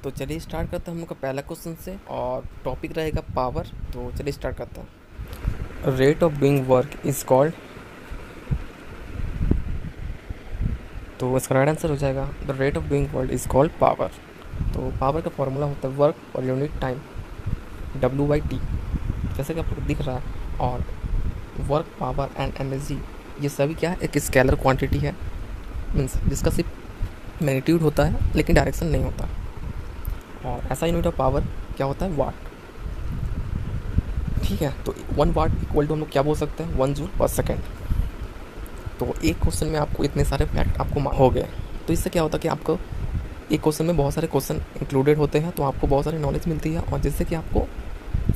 तो चलिए स्टार्ट करते हैं हम लोग का पहला क्वेश्चन से और टॉपिक रहेगा पावर। तो चलिए स्टार्ट करते हैं। Rate of doing work is called, तो इसका राइट आंसर हो जाएगा the rate of doing work is called power. तो पावर का फॉर्मूला होता है work per unit time, W/T, जैसे कि आप लोग दिख रहा है। और वर्क, पावर एंड एनर्जी ये सभी क्या है, एक स्केलर क्वांटिटी है, मीन्स जिसका सिर्फ मैग्नीट्यूड होता है लेकिन डायरेक्शन नहीं होता। और ऐसा यूनिट ऑफ पावर क्या होता है, वाट। ठीक है, तो 1 वाट इक्वल टू हम लोग क्या बोल सकते हैं, 1 जूल पर सेकेंड। तो एक क्वेश्चन में आपको इतने सारे फैक्ट आपको हो गए। तो इससे क्या होता है कि आपको एक क्वेश्चन में बहुत सारे क्वेश्चन इंक्लूडेड होते हैं, तो आपको बहुत सारी नॉलेज मिलती है और जिससे कि आपको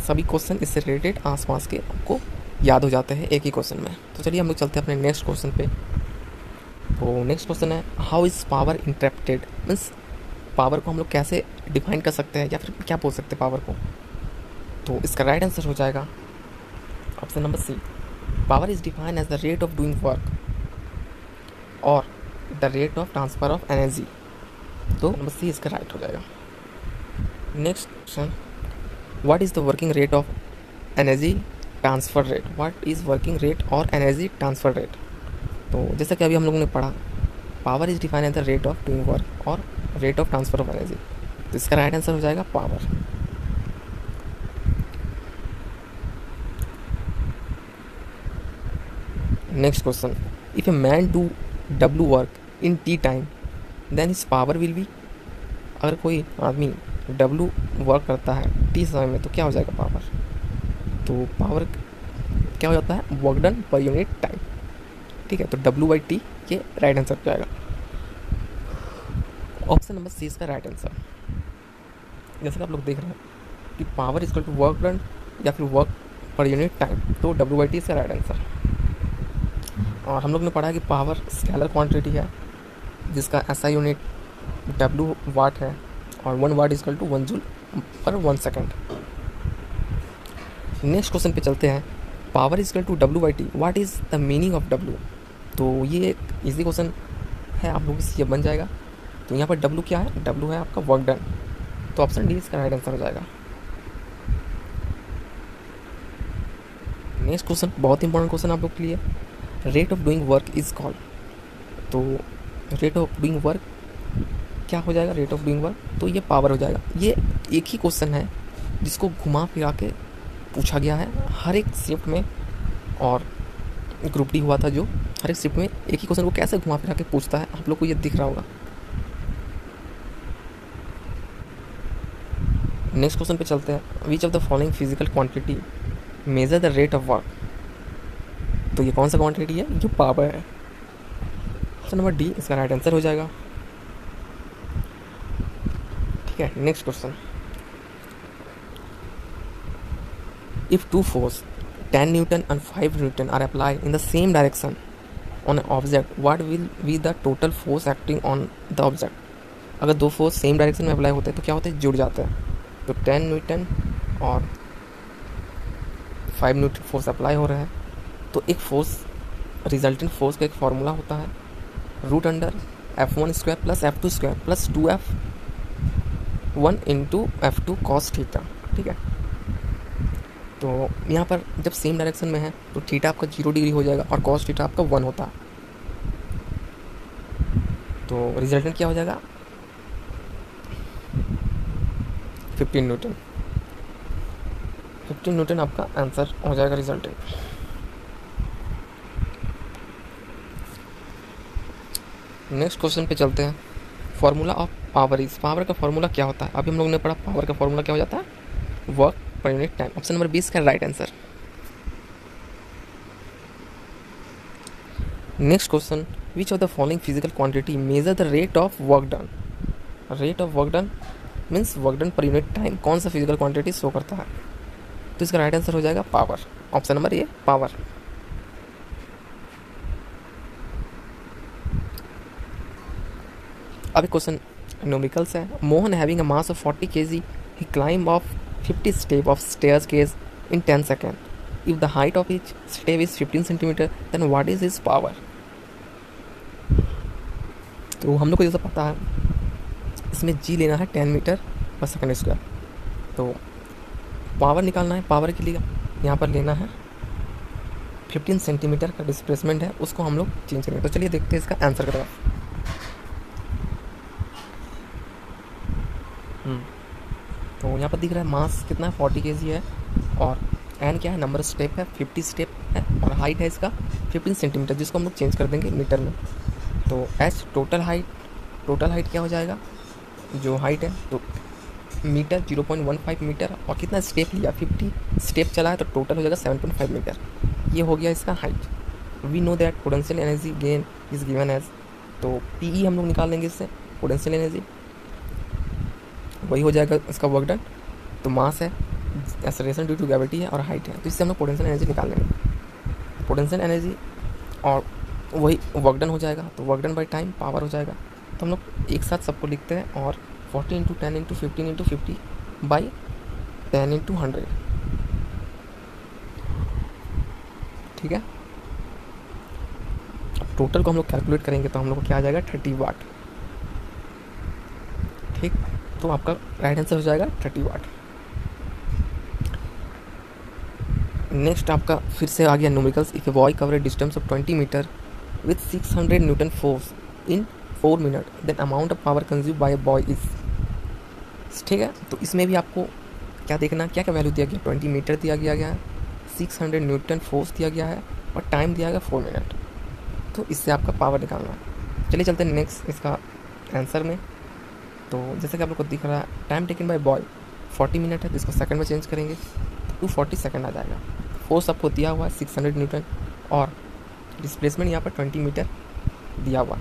सभी क्वेश्चन इससे रिलेटेड आसपास के आपको याद हो जाते हैं एक ही क्वेश्चन में। तो चलिए हम लोग चलते हैं अपने नेक्स्ट क्वेश्चन पे। तो नेक्स्ट क्वेश्चन है how is power interrupted, means power को हम लोग कैसे डिफाइन कर सकते हैं या फिर क्या बोल सकते हैं पावर को। तो इसका राइट आंसर हो जाएगा option number C. Power is defined as the rate of doing work और the rate of transfer of energy. तो नंबर सी इसका राइट हो जाएगा। Next question, what is the working rate of energy transfer rate. What is working rate और energy transfer rate. तो जैसा कि अभी हम लोगों ने पढ़ा, power is defined as the rate of doing work और rate of transfer of energy. तो इसका राइट आंसर हो जाएगा power. Next question, if a man do W work in T time then his power will be. अगर कोई आदमी W work करता है T समय में तो क्या हो जाएगा पावर। तो पावर क्या हो जाता है, work done per unit time. ठीक है, तो W/T ये राइट आंसर हो जाएगा। ऑप्शन नंबर सी इसका राइट आंसर। जैसे कि आप लोग देख रहे हैं कि power is equal to work done या फिर वर्क पर यूनिट टाइम, तो W/T इसका राइट आंसर। और हम लोग ने पढ़ा कि पावर स्केलर क्वांटिटी है जिसका ऐसा यूनिट W वाट है और 1 watt is equal to 1 joule per 1 second. Next question पे चलते हैं। Power is equal to W/T, what is the meaning of W। तो ये एक इजी क्वेश्चन है, आप लोगों से ये बन जाएगा। तो यहाँ पर W क्या है, W है आपका वर्क डन। तो ऑप्शन डी इसका राइट आंसर हो जाएगा। नेक्स्ट क्वेश्चन बहुत इंपॉर्टेंट क्वेश्चन आप लोग के लिए, rate of doing work is called. तो रेट ऑफ डूइंग वर्क क्या हो जाएगा, रेट ऑफ डूइंग वर्क, तो ये पावर हो जाएगा। ये एक ही क्वेश्चन है जिसको घुमा फिरा के पूछा गया है हर एक शिफ्ट में, और ग्रुप डी हुआ था जो हर एक शिफ्ट में एक ही क्वेश्चन को कैसे घुमा फिरा के पूछता है, आप लोग को ये दिख रहा होगा। नेक्स्ट क्वेश्चन पे चलते हैं। Which of the following physical quantity measure the rate of work. तो ये कौन सा क्वांटिटी है, जो पावर है। ऑप्शन नंबर डी इसका राइट आंसर हो जाएगा। ठीक है, next question, if two force 10 newton and 5 newton are applied in the same direction on an object, what will be the total force acting on the object। अगर दो force same direction में apply होते हैं तो क्या होते हैं, जुड़ जाते हैं। तो 10 न्यूटन और 5 न्यूटन फोर्स अप्लाई हो रहा है, तो एक फोर्स, रिजल्टेंट फोर्स का एक फार्मूला होता है √F1² plus F2² plus 2F1 into F2 cos theta. ठीक है, तो यहाँ पर जब सेम डायरेक्शन में है तो थीटा आपका 0 डिग्री हो जाएगा और cos थीटा आपका 1 होता है। तो रिजल्टेंट क्या हो जाएगा, 15 न्यूटन। 15 न्यूटन आपका आंसर हो जाएगा रिजल्टेंट। नेक्स्ट क्वेश्चन पे चलते हैं। Formula of power is, power का फार्मूला क्या होता है। अभी हम लोगों ने पढ़ा पावर का फार्मूला क्या हो जाता है, work per unit time. Option number 20 का right answer. Next question, which of the following physical quantity measure the rate of work done. Rate of work done means work done per unit time, कौन सा physical quantity show करता है। तो इसका right answer हो जाएगा power. Option number A power. अब एक क्वेश्चन न्यूमेरिकल्स है। Mohan having a mass of 40 kg, he climb off 50 step of staircase in 10 seconds. If the height of each step is 15 centimeter, then what is his power? तो हम लोग को जैसा पता है इसमें जी लेना है 10 मीटर पर सेकेंड स्क्वायर। तो पावर निकालना है, पावर के लिए यहाँ पर लेना है 15 सेंटीमीटर का डिस्प्लेसमेंट है, उसको हम लोग चेंज करेंगे। तो चलिए देखते हैं इसका आंसर की तरफ। तो यहाँ पर दिख रहा है मास कितना है, 40 kg है, और एन क्या है, नंबर स्टेप है, 50 स्टेप है, और हाइट है इसका 15 सेंटीमीटर, जिसको हम लोग चेंज कर देंगे मीटर में। तो एच टोटल हाइट क्या हो जाएगा, जो हाइट है तो मीटर 0.15 मीटर, और कितना स्टेप लिया, 50 स्टेप चला है, तो टोटल हो जाएगा 7.5 मीटर। ये हो गया इसका height. We know that potential energy gain is given as, तो पीई हम लोग निकाल लेंगे इससे, पोटेंशियल एनर्जी वही हो जाएगा इसका वर्क डन। तो मास है, एक्सेलरेशन ड्यू टू ग्रेविटी है, और हाइट है, तो इससे हम लोग पोटेंशियल एनर्जी निकाल लेंगे। पोटेंशियल एनर्जी और वही वर्क डन हो जाएगा, तो work done by time power हो जाएगा। तो हम लोग एक साथ सबको लिखते हैं, और 40 into 10 into 15 into 50 by 10 into 100, ठीक है। अब टोटल को हम लोग कैलकुलेट करेंगे तो हम लोग को क्या आ जाएगा, 30 वाट, ठीक। तो आपका राइट आंसर हो जाएगा 30 वाट। नेक्स्ट आपका फिर से आ गया numericals. If a boy cover a distance of 20 metre with 600 newton force in 4 minute, then amount of power consume by a boy is, ठीक है। तो इसमें भी आपको क्या देखना, क्या क्या वैल्यू दिया गया, 20 मीटर दिया गया है, 600 न्यूटन फोर्स दिया गया है, और टाइम दिया गया 4 मिनट। तो इससे आपका पावर निकालना है। चलिए चलते हैं नेक्स्ट इसका आंसर में। तो जैसे कि आप लोग को दिख रहा है, time taken by boy 40 minute है, जिसको सेकंड में चेंज करेंगे 240 सेकंड आ जाएगा। फोर्स आपको दिया हुआ है 600 न्यूटन, और डिस्प्लेसमेंट यहाँ पर 20 मीटर दिया हुआ।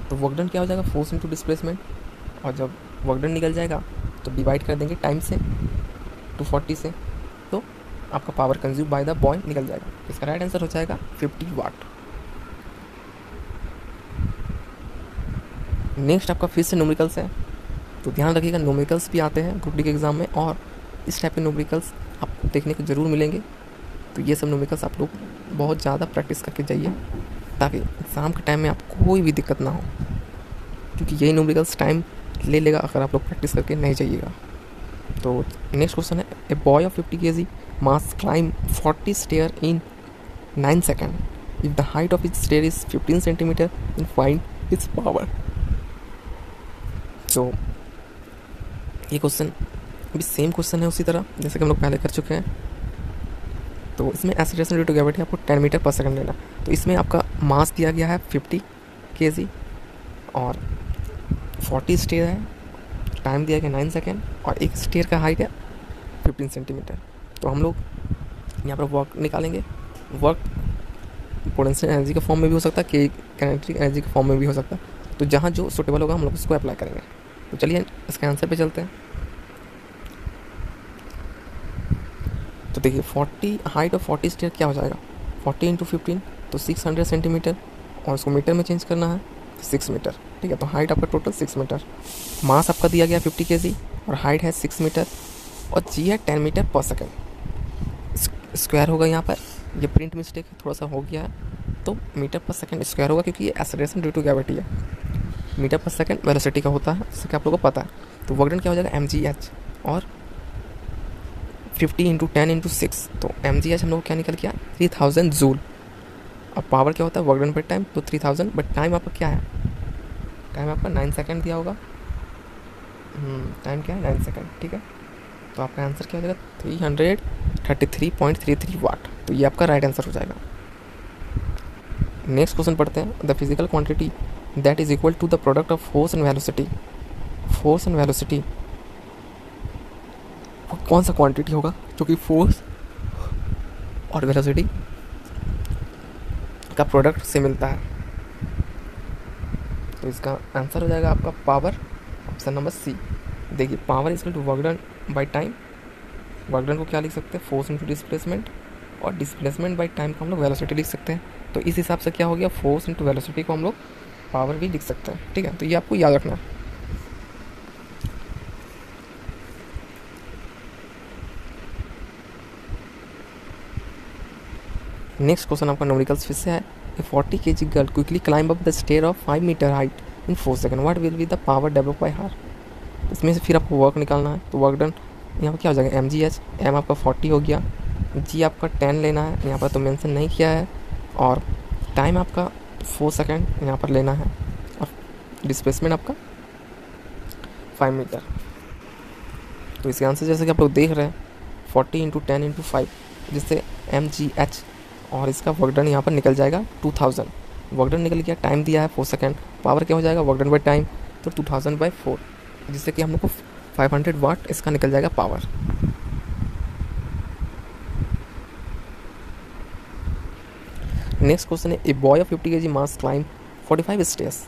तो वर्कडन क्या हो जाएगा, फोर्स इंटू डिस्प्लेसमेंट, और जब वर्कडन निकल जाएगा तो डिवाइड कर देंगे टाइम से 240 से, तो आपका power consume by the boy निकल जाएगा। इसका राइट आंसर हो जाएगा 50 वाट। नेक्स्ट आपका फिर से न्यूमेरिकल्स है। तो ध्यान रखिएगा, न्यूमेरिकल्स भी आते हैं ग्रुप डी के एग्ज़ाम में, और इस टाइप के न्यूमेरिकल्स आपको देखने को ज़रूर मिलेंगे। तो ये सब न्यूमेरिकल्स आप लोग बहुत ज़्यादा प्रैक्टिस करके जाइए, ताकि एग्ज़ाम के टाइम में आपको कोई भी दिक्कत ना हो, क्योंकि यही न्यूमेरिकल्स टाइम ले लेगा अगर आप लोग प्रैक्टिस करके नहीं जाइएगा। तो नेक्स्ट क्वेश्चन है, a boy of 50 kg mass climb 40 stair in 9 second if the height of its stair is 15 centimetre in find its power. तो ये क्वेश्चन भी सेम क्वेश्चन है उसी तरह जैसे कि हम लोग पहले कर चुके हैं। तो इसमें एक्सेलरेशन ड्यू टू ग्रेविटी आपको 10 मीटर पर सेकंड लेना। तो इसमें आपका मास दिया गया है 50 kg, और 40 स्टेयर है, टाइम दिया गया 9 सेकेंड, और एक स्टेयर का हाइट है 15 सेंटीमीटर। तो हम लोग यहाँ पर वर्क निकालेंगे। वर्क पोटेंशियल एनर्जी के फॉर्म में भी हो सकता है, कि काइनेटिक एनर्जी के फॉर्म में भी हो सकता है। तो जहाँ जो सूटेबल होगा हम लोग उसको अप्लाई करेंगे। तो चलिए इसके आंसर पे चलते हैं। तो देखिए 40 हाइट और 40 स्टेयर क्या हो जाएगा, 40 इंटू 15 तो 600 सेंटीमीटर, और उसको मीटर में चेंज करना है 6 मीटर, ठीक है। तो हाइट आपका टोटल 6 मीटर, मास आपका दिया गया 50 kg, और हाइट है 6 मीटर, और जी है 10 मीटर पर सेकेंड। स्क्वायर होगा यहाँ पर, ये प्रिंट मिस्टेक थोड़ा सा हो गया है, तो मीटर पर सेकेंड स्क्वायर होगा, क्योंकि ये एक्सेलरेशन ड्यू टू ग्रेविटी है। मीटर पर सेकेंड वेलोसिटी का होता है, जैसे कि आप लोगों को पता है। तो वर्क डन क्या हो जाएगा, mgh, और 50 इंटू 10 इंटू 6, तो mgh हम लोग क्या निकल गया 3000 जूल। अब पावर क्या होता है, वर्क डन पर टाइम, तो 3000, बट टाइम आपका क्या है, टाइम आपका 9 सेकेंड दिया होगा। टाइम क्या है 9 सेकेंड, ठीक है। तो आपका आंसर क्या हो जाएगा 333.33 वाट। तो ये आपका राइट आंसर हो जाएगा। नेक्स्ट क्वेश्चन पढ़ते हैं, the physical quantity that is equal to the product of force and velocity. Force and velocity कौन सा क्वांटिटी होगा जो कि फोर्स और वेलोसिटी का प्रोडक्ट से मिलता है। तो इसका आंसर हो जाएगा आपका पावर, ऑप्शन नंबर सी। देखिए power is equal to work done by time. Work done को क्या लिख सकते हैं, फोर्स इंटू डिस्प्लेसमेंट, और डिस्प्लेसमेंट बाई टाइम को हम लोग वेलोसिटी लिख सकते हैं। तो इस हिसाब से क्या हो गया, फोर्स इंटू वेलोसिटी को हम लोग पावर भी लिख सकते हैं, ठीक है। तो ये आपको याद रखना है। नेक्स्ट क्वेश्चन आपका न्यूमेरिकल्स फिर से है, a 40 kg girl quickly climb up the stair of 5 metre height in 4 second, what will be the power develop by her. इसमें से फिर आपको वर्क निकालना है। तो वर्क डन यहाँ पर क्या हो जाएगा, mgh, m आपका 40 हो गया, g आपका 10 लेना है, यहाँ पर तो मेंशन नहीं किया है, और टाइम आपका 4 सेकेंड यहाँ पर लेना है, और डिस्प्लेसमेंट आपका 5 मीटर। तो इसके आंसर जैसे कि आप लोग देख रहे हैं 40 इंटू 10 इंटू 5, जिससे mgh और इसका वर्क डन यहाँ पर निकल जाएगा 2000। वर्क डन निकल गया, टाइम दिया है 4 सेकेंड, पावर क्या हो जाएगा वर्क डन बाई टाइम, तो 2000/4, जिससे कि हम लोग को 500 वाट इसका निकल जाएगा पावर। नेक्स्ट क्वेश्चन है, a boy of 50 kg mass climb 45 stairs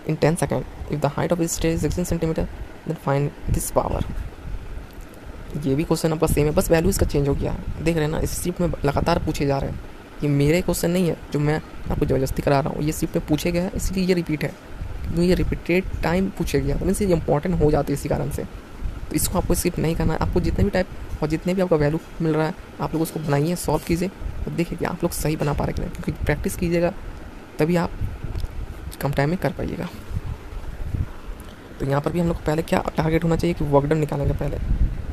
in 10 second, if the height of his stair is 16 centimetre then find this power. ये भी क्वेश्चन आपका सेम है, बस वैल्यू इसका चेंज हो गया है। देख रहे हैं ना, इस शिफ्ट में लगातार पूछे जा रहे हैं। ये मेरे क्वेश्चन नहीं है जो मैं आपको ज़बरदस्ती करा रहा हूँ, ये शिफ्ट में पूछे गए हैं, इसलिए ये रिपीट है, क्योंकि ये रिपीटेड टाइम पूछे गया, तो मीन्स ये इंपॉर्टेंट हो जाती है इसी कारण से। तो इसको आपको स्किप नहीं करना है। आपको जितने भी टाइप और जितने भी आपका वैल्यू मिल रहा है, आप लोग उसको बनाइए, सॉल्व कीजिए, और देखिए कि आप लोग सही बना पा रहे कि नहीं, क्योंकि प्रैक्टिस कीजिएगा तभी आप कम टाइम में कर पाइएगा। तो यहाँ पर भी हम लोग को पहले क्या टारगेट होना चाहिए कि वर्क डन निकालेंगे, पहले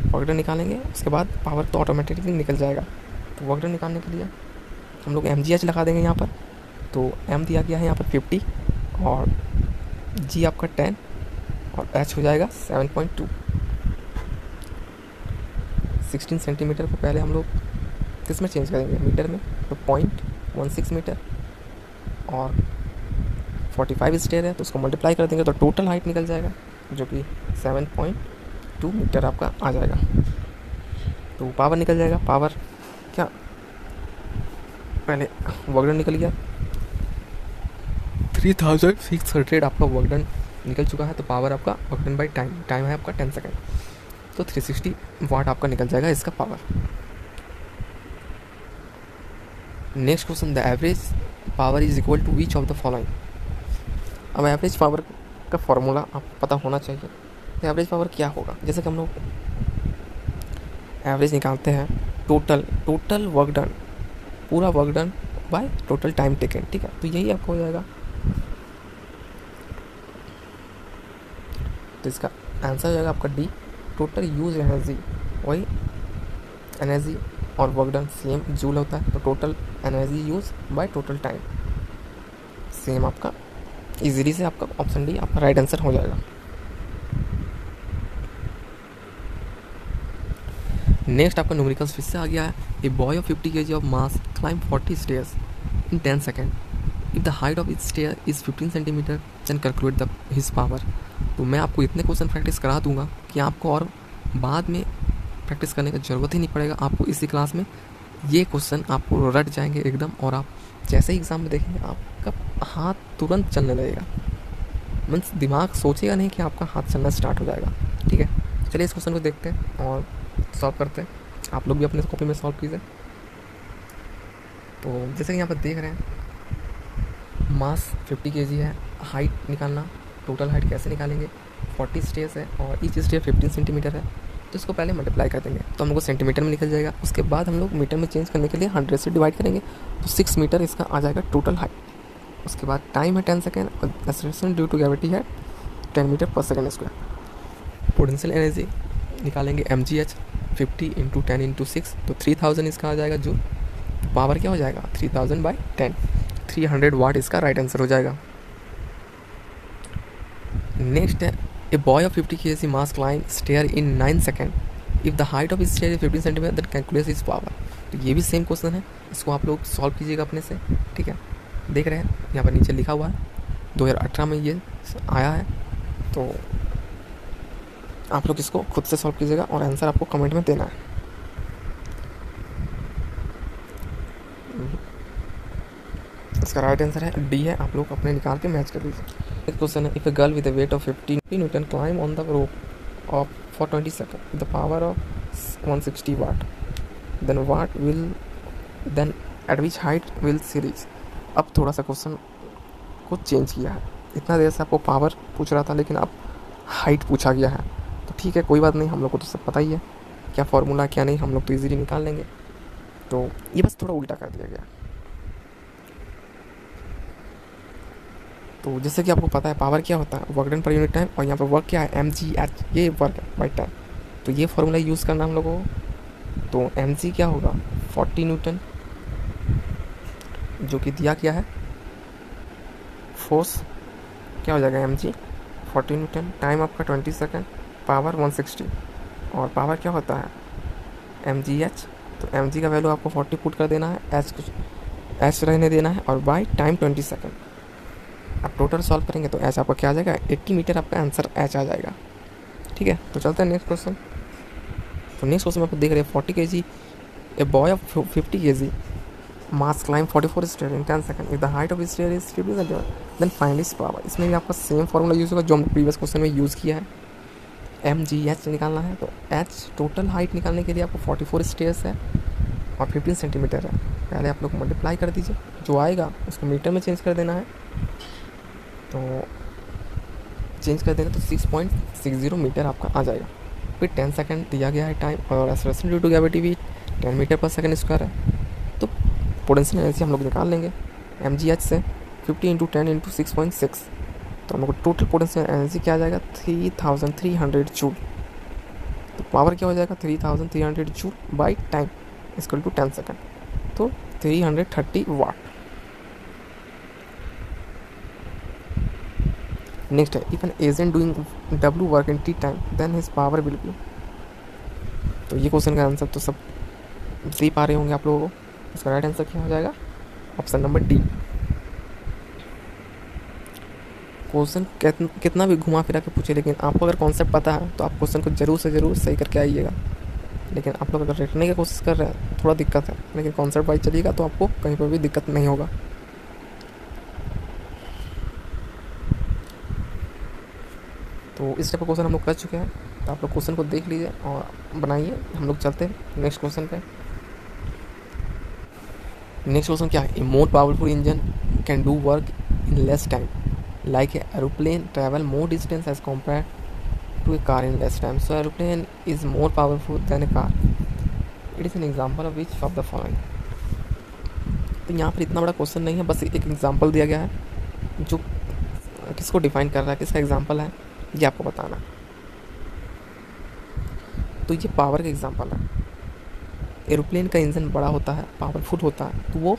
वर्क डन निकालेंगे, उसके बाद पावर तो ऑटोमेटिकली निकल जाएगा। तो वर्क डन निकालने के लिए हम लोग mgh लगा देंगे यहाँ पर। तो m दिया गया है यहाँ पर 50, और g आपका 10, और h हो जाएगा 7.2। 16 सेंटीमीटर को पहले हम लोग किस में चेंज करेंगे, मीटर में, तो 0.16 मीटर, और 45 स्टेयर है तो उसको मल्टीप्लाई कर देंगे तो टोटल हाइट निकल जाएगा, जो कि 7.2 मीटर आपका आ जाएगा। तो पावर निकल जाएगा, पावर क्या, पहले वर्क डन निकल गया 3600 आपका वर्क डन निकल चुका है। तो पावर आपका work done by time, time है आपका 10 सेकेंड, तो 360 वाट आपका निकल जाएगा इसका power. Next question, the average power is equal to which of the following. अब एवरेज पावर का फॉर्मूला आपको पता होना चाहिए। तो एवरेज पावर क्या होगा, जैसे कि हम लोग एवरेज निकालते हैं, टोटल वर्क डन, पूरा work done by total time taken, ठीक है। तो यही आपको हो जाएगा। तो इसका आंसर हो जाएगा आपका डी, टोटल यूज एनर्जी, वही एनर्जी और वर्क डन सेम जूल होता है, तो total energy use by total time same आपका, इजीली से आपका ऑप्शन डी आपका राइट आंसर हो जाएगा। नेक्स्ट आपका न्यूमेरिकल्स फिर से आ गया है, a boy of 50 kg of mass climb 40 stairs in 10 second, if the height of each stair is 15 centimetre then calculate the his power. तो मैं आपको इतने क्वेश्चन प्रैक्टिस करा दूंगा कि आपको और बाद में प्रैक्टिस करने का ज़रूरत ही नहीं पड़ेगा। आपको इसी क्लास में ये क्वेश्चन आपको रट जाएंगे एकदम, और आप जैसे ही एग्ज़ाम में देखेंगे आपका हाथ तुरंत चलने लगेगा, मीन्स दिमाग सोचेगा नहीं कि आपका हाथ चलना स्टार्ट हो जाएगा, ठीक है। चलिए इस क्वेश्चन को देखते हैं और सॉल्व करते हैं। आप लोग भी अपने कॉपी में सॉल्व कीजिए। तो जैसे कि यहाँ पर देख रहे हैं, मास 50 kg है, हाइट निकालना, टोटल हाइट कैसे निकालेंगे, 40 स्टेयर्स है और ईच स्टेयर 15 सेंटीमीटर है, तो इसको पहले मल्टीप्लाई कर देंगे तो हम लोग को सेंटीमीटर में निकल जाएगा। उसके बाद हम लोग मीटर में चेंज करने के लिए 100 से डिवाइड करेंगे, तो 6 मीटर इसका आ जाएगा टोटल हाइट। उसके बाद टाइम है 10 सेकेंड, और एक्सेलरेशन ड्यू टू ग्रेविटी है 10 मीटर पर सेकेंड स्क्वायर। पोटेंशियल एनर्जी निकालेंगे mgh 50 इंटू 10 इंटू 6, तो 3000 इसका आ जाएगा जूल। पावर क्या हो जाएगा 3000/10, 300 वाट इसका राइट आंसर हो जाएगा। नेक्स्ट है, a boy of 50 kg mass climb stair in 9 second, if the height of is stair is 15 centimetre then calculate is power. तो ये भी सेम क्वेश्चन है, इसको आप लोग सॉल्व कीजिएगा अपने से, ठीक है। देख रहे हैं यहाँ पर नीचे लिखा हुआ है 2018 में ये आया है, तो आप लोग इसको खुद से सॉल्व कीजिएगा और आंसर आपको कमेंट में देना है। इसका राइट आंसर है डी है, आप लोग अपने निकाल के मैच कर लीजिए। नेक्स्ट क्वेश्चन है, if a girl with a weight of 50 newton climb on the rope of for 20 second the power of 160 watt, then at which height will she reach. अब थोड़ा सा क्वेश्चन को चेंज किया है, इतना देर से आपको पावर पूछ रहा था लेकिन अब हाइट पूछा गया है, तो ठीक है कोई बात नहीं, हम लोग को तो सब पता ही है क्या फार्मूला क्या नहीं, हम लोग तो इजीली निकाल लेंगे। तो ये बस थोड़ा उल्टा कर दिया गया। तो जैसे कि आपको पता है पावर क्या होता है, work done per unit time, और यहाँ पर वर्क क्या है, mgh, ये वर्क है बाई टाइम। तो ये फार्मूला यूज़ करना हम लोगों को। तो mg क्या होगा, 40 न्यूटन, जो कि दिया क्या है, फोर्स क्या हो जाएगा mg 40 न्यूटन, टाइम आपका 20 सेकेंड, पावर 160, और पावर क्या होता है mgh। तो mg का वैल्यू आपको 40 पुट कर देना है, एच रहने देना है, और बाई टाइम 20 सेकेंड। आप टोटल सॉल्व करेंगे तो एच आपका क्या आ जाएगा, 80 मीटर आपका आंसर एच आ जाएगा। ठीक है, तो चलते हैं नेक्स्ट क्वेश्चन। तो नेक्स्ट क्वेश्चन में आप देख रहे हैं 40 kg, a boy of 50 kg mass climb 44 stair in 10 second, if the height of stair is 50 centimetre then find his power. इसमें भी आपका सेम फॉर्मूला यूज़ होगा जो हम प्रीवियस क्वेश्चन में यूज़ किया है। mgh निकालना है, तो h टोटल हाइट निकालने के लिए आपको 44 स्टेयर्स है और 15 सेंटीमीटर है। पहले आप लोग मल्टीप्लाई कर दीजिए, जो आएगा उसको मीटर में चेंज कर देना है। तो चेंज कर देंगे तो 6.60 मीटर आपका आ जाएगा। फिर 10 सेकंड दिया गया है टाइम, और एक्सेलरेशन ड्यू टू ग्रेविटी भी 10 मीटर पर सेकंड स्क्वायर है। तो पोटेंशियल एनर्जी हम लोग निकाल लेंगे mgh से 50 इंटू 10 इंटू 6.6, तो हम लोग को टोटल पोटेंशियल एनर्जी क्या आ जाएगा, 3300 जूल। तो पावर क्या हो जाएगा, 3300 joule by time equal to 10 second, तो 330 वाट। नेक्स्ट है, if an agent doing W work in T time then his power will be. तो ये क्वेश्चन का आंसर तो सब दे पा रहे होंगे आप लोगों को। इसका राइट आंसर क्या हो जाएगा, ऑप्शन नंबर डी। क्वेश्चन कितना भी घुमा फिरा के पूछे, लेकिन आपको अगर कॉन्सेप्ट पता है तो आप क्वेश्चन को जरूर से ज़रूर सही करके आइएगा। लेकिन आप लोग अगर रटने की कोशिश कर रहे हैं थोड़ा दिक्कत है, लेकिन कॉन्सेप्ट वाइज चलिएगा तो आपको कहीं पर भी दिक्कत नहीं होगा। तो इस टाइप का क्वेश्चन हम लोग कर चुके हैं, तो आप लोग क्वेश्चन को देख लीजिए और बनाइए। हम लोग चलते हैं नेक्स्ट क्वेश्चन पे। नेक्स्ट क्वेश्चन क्या है, a more powerful engine can do work in less time like a aeroplane travel more distance as compare to a car in less time, so aeroplane is more powerful than a car, it is an example of which of the following. तो यहाँ पर इतना बड़ा question नहीं है, बस एक example दिया गया है जो किसको डिफाइन कर रहा है, किसका एग्जाम्पल है ये आपको बताना। तो ये पावर का एग्जांपल है। एरोप्लेन का इंजन बड़ा होता है, पावरफुल होता है, तो वो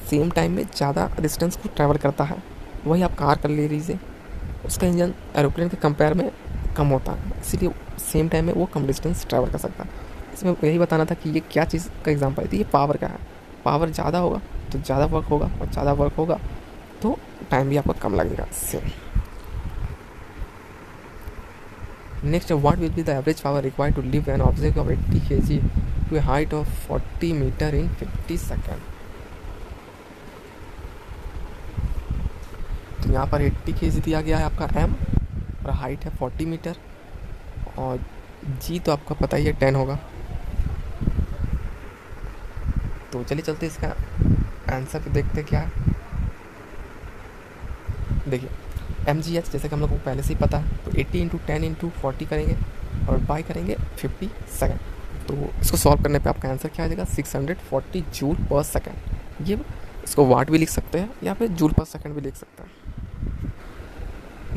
सेम टाइम में ज़्यादा डिस्टेंस को ट्रैवल करता है। वही आप कार कर ले लीजिए, उसका इंजन एरोप्लेन के कंपेयर में कम होता है, इसीलिए सेम टाइम में वो कम डिस्टेंस ट्रैवल कर सकता है। इसमें यही बताना था कि ये क्या चीज़ का एग्जांपल है, तो ये पावर का है। पावर ज़्यादा होगा तो ज़्यादा वर्क होगा, और ज़्यादा वर्क होगा तो टाइम भी आपका कम लगेगा। Same next, what will be the average power required to lift an object of 80 kg to a height of 40 metre in 50 second. तो यहाँ पर 80 kg दिया गया है आपका m, और हाइट है 40 मीटर, और g तो आपका पता ही है 10 होगा। तो चलिए चलते इसका आंसर पे देखते क्या है। देखिए mgh जैसे कि हम लोग को पहले से ही पता है, तो 80 इंटू 10 इंटू 40 करेंगे और बाई करेंगे 50 सेकेंड। तो इसको सॉल्व करने पे आपका आंसर क्या आ जाएगा, 640 जूल पर सेकेंड। ये इसको वाट भी लिख सकते हैं या फिर जूल पर सेकेंड भी लिख सकते हैं।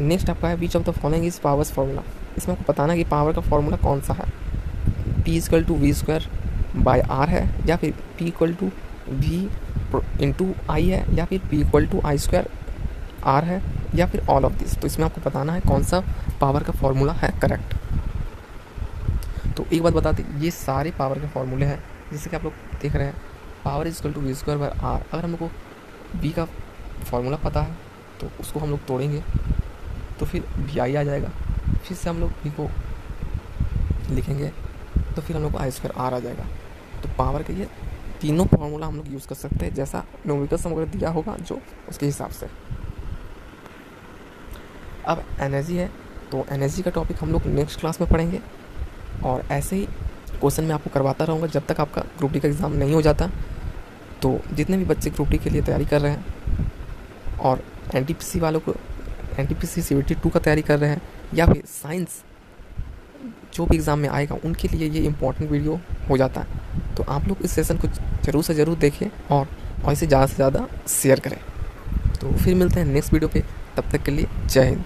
नेक्स्ट आपका है विच of the following is powers formula. इसमें आपको बताना कि पावर का फार्मूला कौन सा है। P equal to V² by R है, या फिर P equal to V into I है, या फिर P equal to I² R है, या फिर ऑल ऑफ दिस। तो इसमें आपको बताना है कौन सा पावर का फॉर्मूला है करेक्ट। तो एक बात बता दें, ये सारे पावर के फॉर्मूले हैं जैसे कि आप लोग देख रहे हैं, power is equal to V² by R। अगर हम लोग को V का फॉर्मूला पता है तो उसको हम लोग तोड़ेंगे तो फिर VI आ जाएगा, फिर से हम लोग V को लिखेंगे तो फिर हम लोग को I² R आ जाएगा। तो पावर के ये तीनों फॉर्मूला हम लोग यूज़ कर सकते हैं, जैसा न्यूमेरिकल वगैरह दिया होगा जो उसके हिसाब से। अब एनर्जी है, तो एनर्जी का टॉपिक हम लोग नेक्स्ट क्लास में पढ़ेंगे, और ऐसे ही क्वेश्चन मैं आपको करवाता रहूँगा जब तक आपका ग्रुप डी का एग्ज़ाम नहीं हो जाता। तो जितने भी बच्चे ग्रुप डी के लिए तैयारी कर रहे हैं और NTPC वालों को NTPC CVT 2 का तैयारी कर रहे हैं, या फिर साइंस जो भी एग्ज़ाम में आएगा उनके लिए ये इम्पोर्टेंट वीडियो हो जाता है। तो आप लोग इस सेशन को ज़रूर से ज़रूर देखें और इसे ज़्यादा से ज़्यादा शेयर करें। तो फिर मिलते हैं नेक्स्ट वीडियो पे। तब तक के लिए जय हिंद।